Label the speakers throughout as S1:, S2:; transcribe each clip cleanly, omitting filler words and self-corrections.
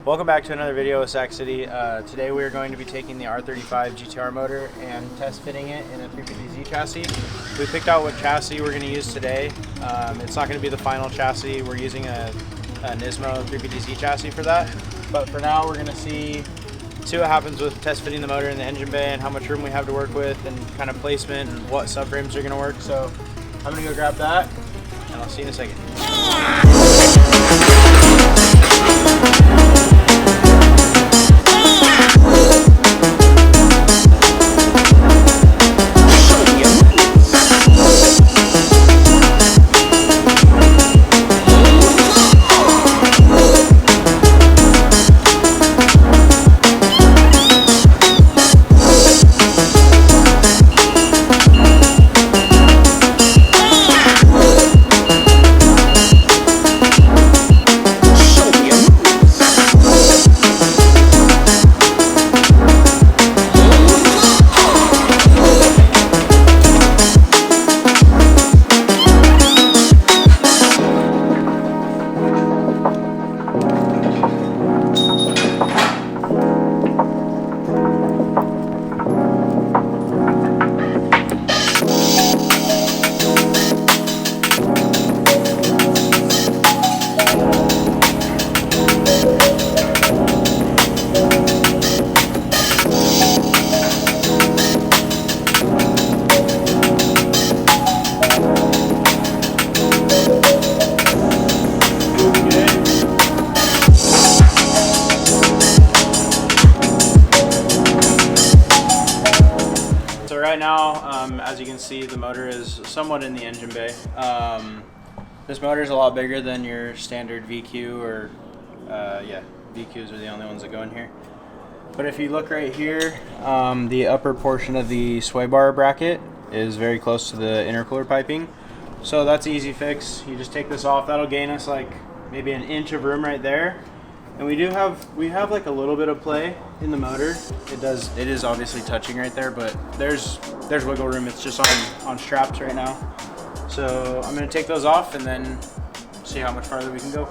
S1: Welcome back to another video with Sac City. Today we are going to be taking the R35 GTR motor and test fitting it in a 350Z chassis. We picked out what chassis we're going to use today. It's not going to be the final chassis. We're using a Nismo 350Z chassis for that. But for now we're going to see what happens with test fitting the motor in the engine bay and how much room we have to work with and kind of placement and what subframes are going to work. So I'm going to go grab that and I'll see you in a second. Right now, as you can see, the motor is somewhat in the engine bay. This motor is a lot bigger than your standard VQ, or yeah, VQs are the only ones that go in here. But if you look right here, the upper portion of the sway bar bracket is very close to the intercooler piping. So that's an easy fix. You just take this off. That'll gain us like maybe an inch of room right there. And we have like a little bit of play in the motor. It is obviously touching right there, but there's wiggle room. It's just on straps right now. So I'm gonna take those off and then see how much farther we can go.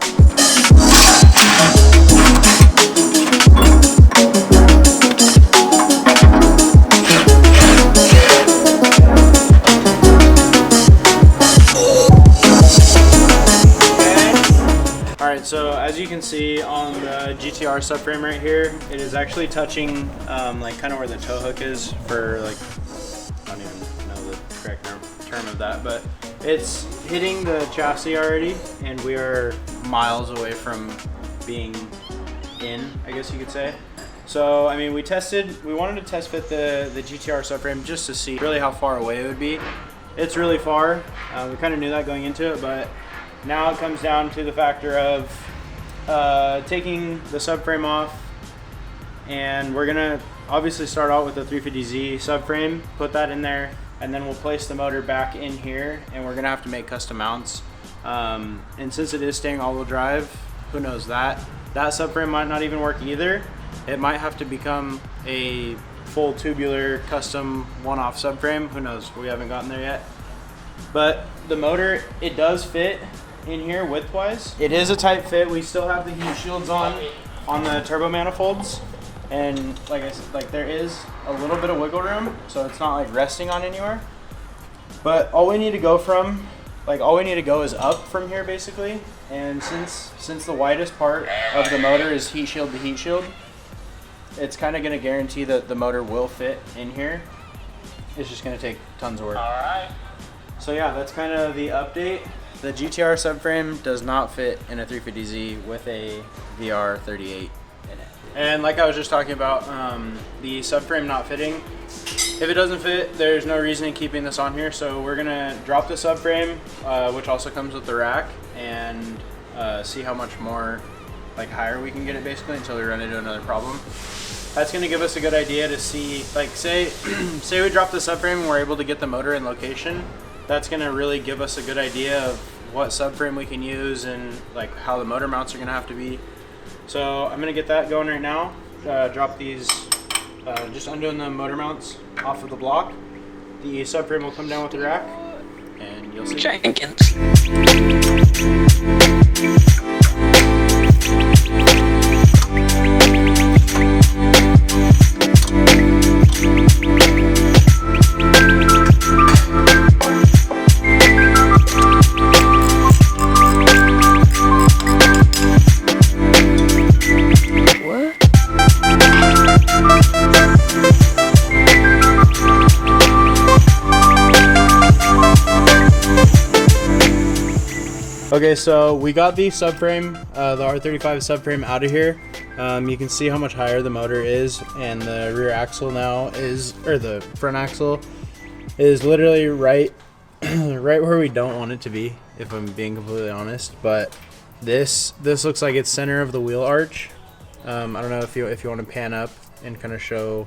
S1: Alright, so as you can see on the GTR subframe right here, it is actually touching like kind of where the tow hook is for like, I don't even know the correct term of that, but it's hitting the chassis already and we are miles away from being in, I guess you could say. So I mean, we wanted to test fit the GTR subframe just to see really how far away it would be. It's really far. We kind of knew that going into it, but now it comes down to the factor of taking the subframe off, and we're gonna obviously start out with the 350Z subframe, put that in there, and then we'll place the motor back in here, and we're gonna have to make custom mounts. And since it is staying all-wheel drive, who knows, that subframe might not even work either. It might have to become a full tubular custom one-off subframe. Who knows? We haven't gotten there yet. But the motor, it does fit in here width-wise. It is a tight fit. We still have the heat shields on the turbo manifolds, and like there is a little bit of wiggle room, so it's not like resting on anywhere. But all we need to go is up from here basically. And since the widest part of the motor is heat shield to heat shield, it's kind of going to guarantee that the motor will fit in here. It's just going to take tons of work. All right. So yeah, that's kind of the update. The GTR subframe does not fit in a 350Z with a VR38 in it. And like I was just talking about, the subframe not fitting, if it doesn't fit, there's no reason in keeping this on here. So we're gonna drop the subframe, which also comes with the rack, and see how much more like higher we can get it basically until we run into another problem. That's gonna give us a good idea to see, like say we drop the subframe and we're able to get the motor in location. That's gonna really give us a good idea of what subframe we can use and like how the motor mounts are gonna have to be. So I'm gonna get that going right now. Drop these, just undoing the motor mounts off of the block. The subframe will come down with the rack, and you'll see. Jenkins. Okay, so we got the subframe, the R35 subframe out of here. You can see how much higher the motor is, and the rear axle now is, or the front axle is literally right where we don't want it to be, if I'm being completely honest. But this looks like it's center of the wheel arch. I don't know if you want to pan up and kind of show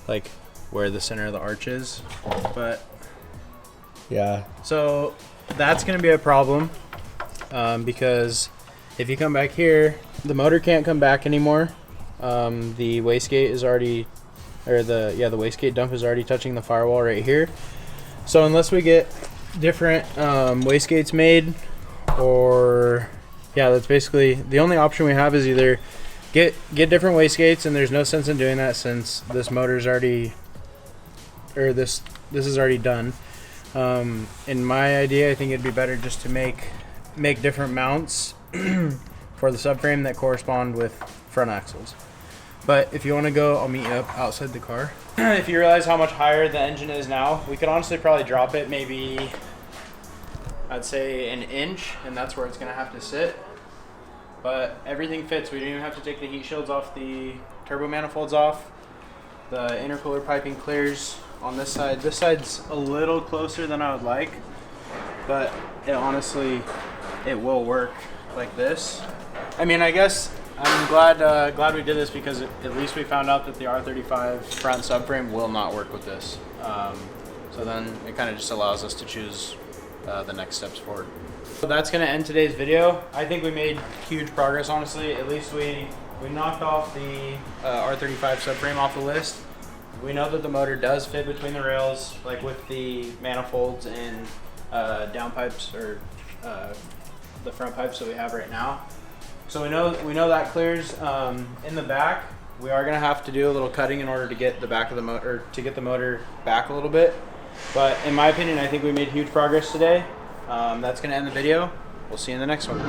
S1: like where the center of the arch is, but yeah. So that's gonna be a problem because if you come back here, the motor can't come back anymore. The wastegate is already, or the wastegate dump is already touching the firewall right here. So unless we get different wastegates made, or yeah, that's basically the only option we have, is either get different wastegates, and there's no sense in doing that since this motor's already, or this is already done. In my idea, I think it'd be better just to make different mounts for the subframe that correspond with front axles. But if you want to go, I'll meet you up outside the car. If you realize how much higher the engine is now, we could honestly probably drop it maybe, I'd say, an inch, and that's where it's going to have to sit. But everything fits. We didn't even have to take the heat shields off, the turbo manifolds off. The intercooler piping clears on this side. This side's a little closer than I would like, but it honestly, it will work like this. I mean, I guess I'm glad we did this, because at least we found out that the R35 front subframe will not work with this. So then it kind of just allows us to choose the next steps forward. So that's going to end today's video. I think we made huge progress, honestly. At least we knocked off the R35 subframe off the list. We know that the motor does fit between the rails, like with the manifolds and downpipes, or the front pipes that we have right now. So we know that clears. In the back, we are gonna have to do a little cutting in order to get the back of the motor, to get the motor back a little bit. But in my opinion, I think we made huge progress today. That's gonna end the video. We'll see you in the next one.